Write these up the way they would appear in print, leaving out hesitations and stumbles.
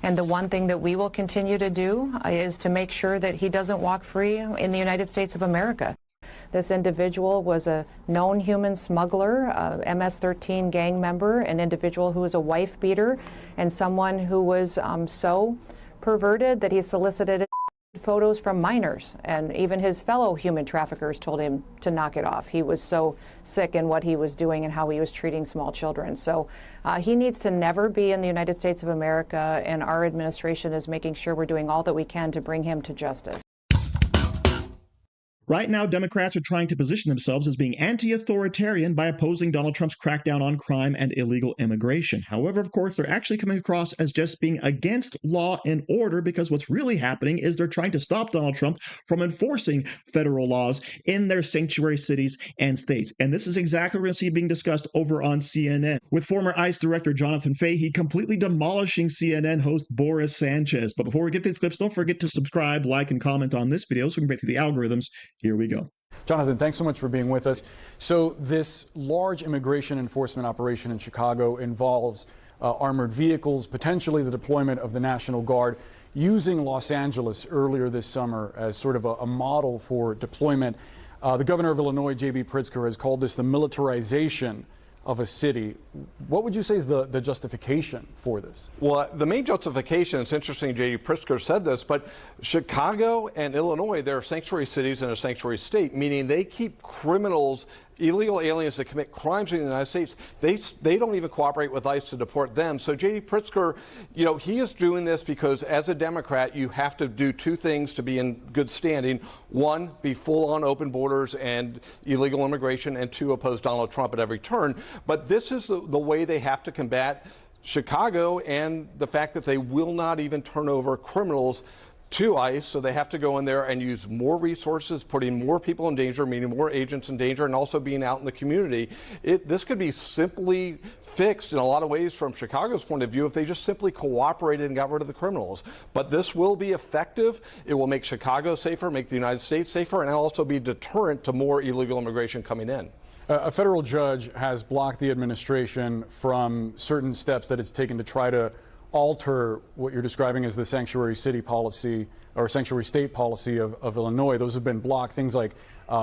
And the one thing that we will continue to do is to make sure that he doesn't walk free in the United States of America. This individual was a known human smuggler, a MS-13 gang member, an individual who was a wife beater, and someone who was so perverted that he solicited photos from minors, and even his fellow human traffickers told him to knock it off. He was so sick in what he was doing and how he was treating small children. So he needs to never be in the United States of America, and our administration is making sure we're doing all that we can to bring him to justice. Right now, Democrats are trying to position themselves as being anti-authoritarian by opposing Donald Trump's crackdown on crime and illegal immigration. However, of course, they're actually coming across as just being against law and order, because what's really happening is they're trying to stop Donald Trump from enforcing federal laws in their sanctuary cities and states. And this is exactly what we're going to see being discussed over on CNN, with former ICE Director Jonathan Fahey completely demolishing CNN host Boris Sanchez. But before we get to these clips, don't forget to subscribe, like, and comment on this video so we can break through the algorithms. Here we go. Jonathan, thanks so much for being with us. So this large immigration enforcement operation in Chicago involves armored vehicles, potentially the deployment of the National Guard, using Los Angeles earlier this summer as sort of a model for deployment. The governor of Illinois, J.B. Pritzker, has called this the militarization of a city. What would you say is the justification for this? Well, the main justification, it's interesting J.D. Pritzker said this, but Chicago and Illinois, they're sanctuary cities and a sanctuary state, meaning they keep criminals, illegal aliens that commit crimes in the United States, they don't even cooperate with ICE to deport them. So J.D. Pritzker, you know, he is doing this because as a Democrat, you have to do two things to be in good standing. One, be full on open borders and illegal immigration, and two, oppose Donald Trump at every turn. But this is the way they have to combat Chicago, and the fact that they will not even turn over criminals to ICE, so they have to go in there and use more resources, putting more people in danger, meaning more agents in danger, and also being out in the community. This could be simply fixed in a lot of ways from Chicago's point of view if they just simply cooperated and got rid of the criminals. But this will be effective. It will make Chicago safer, make the United States safer, and it'll also be deterrent to more illegal immigration coming in. A federal judge has blocked the administration from certain steps that it's taken to try to alter what you're describing as the sanctuary city policy or sanctuary state policy of Illinois. Those have been blocked, things like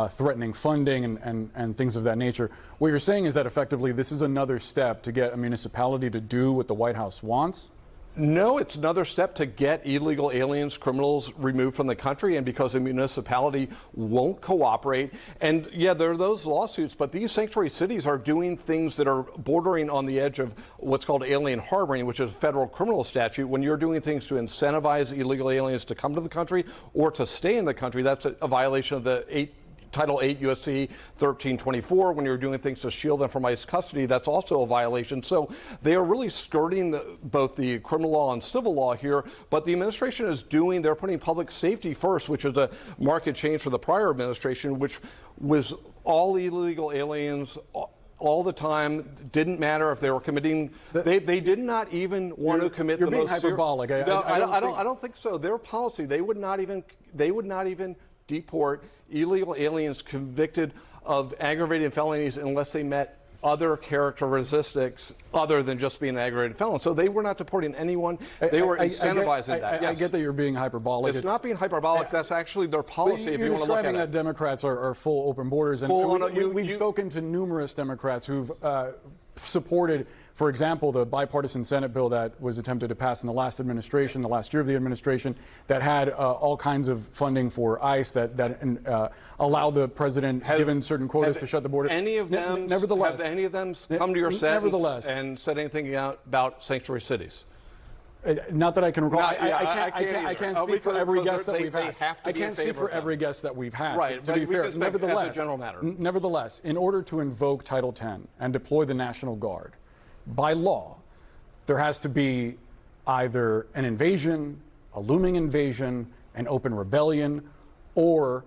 threatening funding and things of that nature. What you're saying is that effectively this is another step to get a municipality to do what the White House wants? No, it's another step to get illegal aliens, criminals removed from the country, and because a municipality won't cooperate. And yeah, there are those lawsuits, but these sanctuary cities are doing things that are bordering on the edge of what's called alien harboring, which is a federal criminal statute. When you're doing things to incentivize illegal aliens to come to the country or to stay in the country, that's a violation of the Title 8 U.S.C. 1324. When you're doing things to shield them from ICE custody, that's also a violation. So they are really skirting both the criminal law and civil law here. But the administration is they're putting public safety first, which is a marked change for the prior administration, which was all illegal aliens all the time. Didn't matter if they were committing. They did not even want to commit the most. You're being hyperbolic. I don't think so. Their policy, they would not even deport illegal aliens convicted of aggravated felonies unless they met other characteristics other than just being an aggravated felon. So they were not deporting anyone. They were incentivizing that. I get that you're being hyperbolic. It's not being hyperbolic. That's actually their policy. You're describing that Democrats are full open borders. And we've spoken to numerous Democrats who've supported, for example, the bipartisan Senate bill that was attempted to pass in the last administration, the last year of the administration, that had all kinds of funding for ICE that allowed the president, given certain quotas, to shut the border. Have any of them come to your set and said anything about sanctuary cities? Not that I can recall. I can't speak for every guest that we've had. I can't speak for every guest that we've had. Right. To be fair, nevertheless, in order to invoke Title 10 and deploy the National Guard, by law, there has to be either an invasion, a looming invasion, an open rebellion, or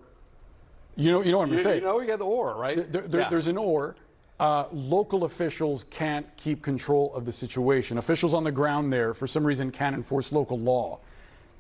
you know what I'm going to say. You know, you got the or, right? There's an or. Local officials can't keep control of the situation. Officials on the ground there, for some reason, can't enforce local law.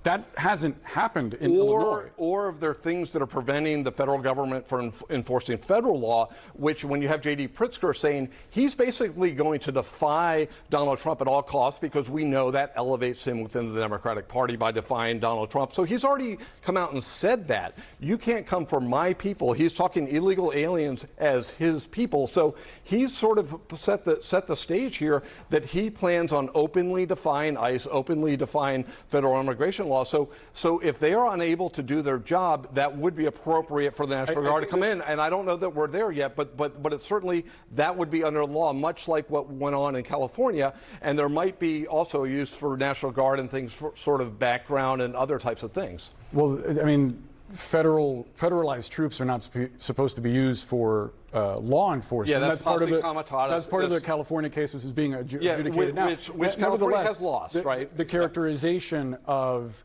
That hasn't happened in Illinois. Or if there are things that are preventing the federal government from enforcing federal law, which when you have J.D. Pritzker saying he's basically going to defy Donald Trump at all costs because we know that elevates him within the Democratic Party by defying Donald Trump. So he's already come out and said that. You can't come for my people. He's talking illegal aliens as his people. So he's sort of set the stage here that he plans on openly defying ICE, openly defying federal immigration law. So if they are unable to do their job, that would be appropriate for the National Guard to come in. And I don't know that we're there yet, but it's certainly that would be under law, much like what went on in California. And there might be also use for National Guard and things for sort of background and other types of things. Well, I mean, federalized troops are not supposed to be used for law enforcement. Yeah, that's part of the California case, which is being adjudicated now. Which California has lost, right? The characterization of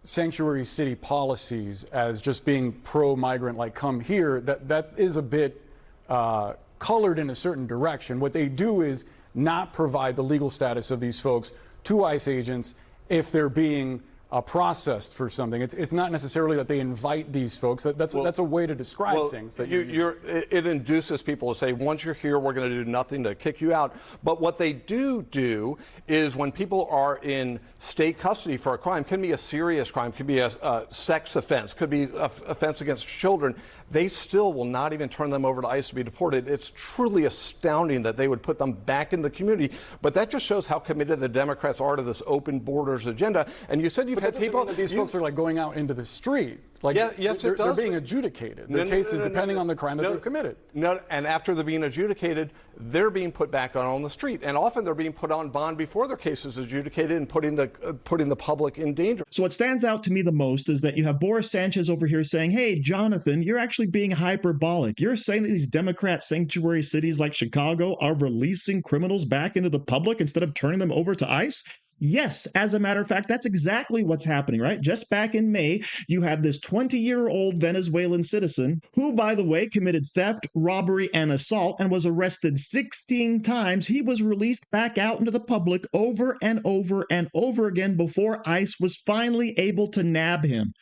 sanctuary city policies as just being pro-migrant, like come here, that is a bit colored in a certain direction. What they do is not provide the legal status of these folks to ICE agents if they're being processed for something. It's not necessarily that they invite these folks. That's a way to describe things. That it induces people to say, once you're here, we're going to do nothing to kick you out. But what they do is when people are in state custody for a crime, can be a serious crime, could be a sex offense, could be offense against children, they still will not even turn them over to ICE to be deported. It's truly astounding that they would put them back in the community. But that just shows how committed the Democrats are to this open borders agenda. And you said you've had people. That these folks are like going out into the street. Like, yes, it does. They're being adjudicated. Their cases depending on the crime that they've committed. And after they're being adjudicated, they're being put back on the street. And often they're being put on bond before their case is adjudicated and putting the public in danger. So what stands out to me the most is that you have Boris Sanchez over here saying, hey, Jonathan, you're actually being hyperbolic. You're saying that these Democrat sanctuary cities like Chicago are releasing criminals back into the public instead of turning them over to ICE? Yes, as a matter of fact, that's exactly what's happening, right? Just back in May, you had this 20-year-old Venezuelan citizen who, by the way, committed theft, robbery, and assault and was arrested 16 times. He was released back out into the public over and over and over again before ICE was finally able to nab him.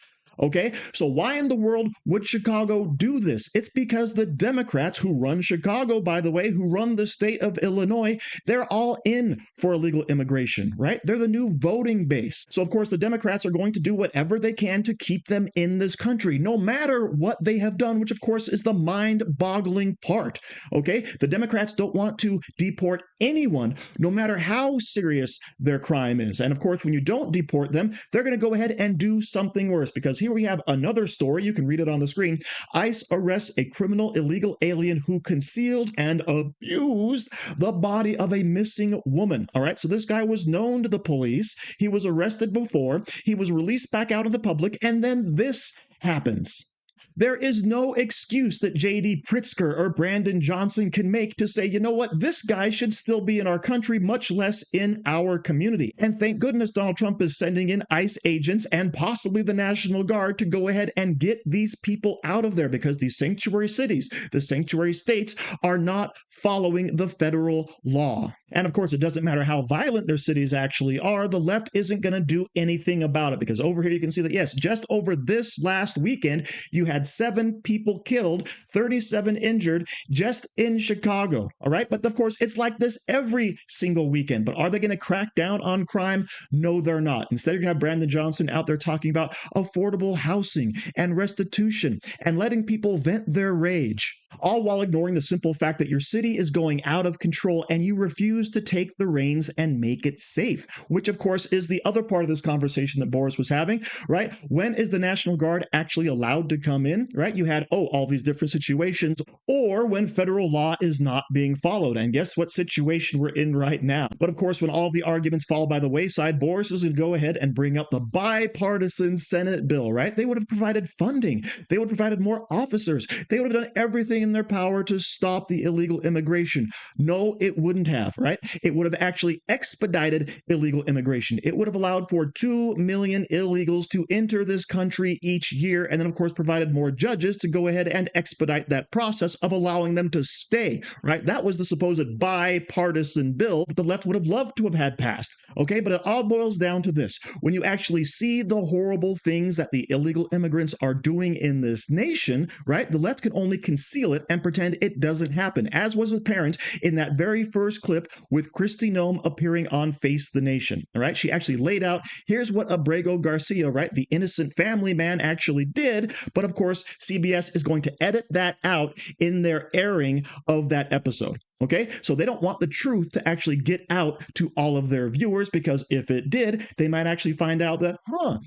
Okay, so why in the world would Chicago do this? It's because the Democrats who run Chicago, by the way, who run the state of Illinois, they're all in for illegal immigration, right? They're the new voting base. So, of course, the Democrats are going to do whatever they can to keep them in this country, no matter what they have done, which, of course, is the mind-boggling part. Okay, the Democrats don't want to deport anyone, no matter how serious their crime is. And, of course, when you don't deport them, they're going to go ahead and do something worse, because here we have another story. You can read it on the screen. ICE arrests a criminal illegal alien who concealed and abused the body of a missing woman. All right, so this guy was known to the police. He was arrested before. He was released back out of the public, and then this happens. There is no excuse that J.D. Pritzker or Brandon Johnson can make to say, you know what, this guy should still be in our country, much less in our community. And thank goodness Donald Trump is sending in ICE agents and possibly the National Guard to go ahead and get these people out of there, because these sanctuary cities, the sanctuary states, are not following the federal law. And of course, it doesn't matter how violent their cities actually are, the left isn't going to do anything about it, because over here you can see that, yes, just over this last weekend, you had 7 people killed, 37 injured just in Chicago. All right. But of course, it's like this every single weekend. But are they going to crack down on crime? No, they're not. Instead, you're going to have Brandon Johnson out there talking about affordable housing and restitution and letting people vent their rage, all while ignoring the simple fact that your city is going out of control and you refuse to take the reins and make it safe, which of course is the other part of this conversation that Boris was having, right? When is the National Guard actually allowed to come in, right? You had, all these different situations, or when federal law is not being followed. And guess what situation we're in right now? But of course, when all the arguments fall by the wayside, Boris is going to go ahead and bring up the bipartisan Senate bill, right? They would have provided funding. They would have provided more officers. They would have done everything everything in their power to stop the illegal immigration. No, it wouldn't have, right? It would have actually expedited illegal immigration. It would have allowed for 2 million illegals to enter this country each year, and then, of course, provided more judges to go ahead and expedite that process of allowing them to stay, right? That was the supposed bipartisan bill that the left would have loved to have had passed, okay? But it all boils down to this. When you actually see the horrible things that the illegal immigrants are doing in this nation, right, the left can only conceal it and pretend it doesn't happen, as was apparent in that very first clip with Kristi Noem appearing on Face the Nation, all right? She actually laid out, here's what Abrego Garcia, right, the innocent family man actually did, but of course, CBS is going to edit that out in their airing of that episode. Okay, so they don't want the truth to actually get out to all of their viewers, because if it did, they might actually find out that,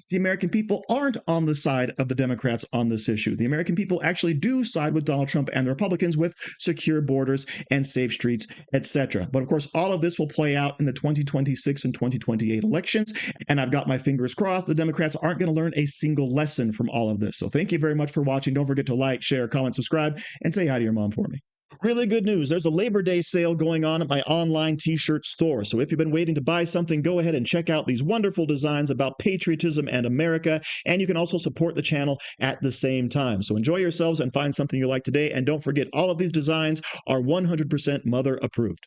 the American people aren't on the side of the Democrats on this issue. The American people actually do side with Donald Trump and the Republicans with secure borders and safe streets, etc. But of course, all of this will play out in the 2026 and 2028 elections, and I've got my fingers crossed the Democrats aren't going to learn a single lesson from all of this. So thank you very much for watching. Don't forget to like, share, comment, subscribe, and say hi to your mom for me. Really good news. There's a Labor Day sale going on at my online t-shirt store. So if you've been waiting to buy something, go ahead and check out these wonderful designs about patriotism and America. And you can also support the channel at the same time. So enjoy yourselves and find something you like today. And don't forget, all of these designs are 100% mother approved.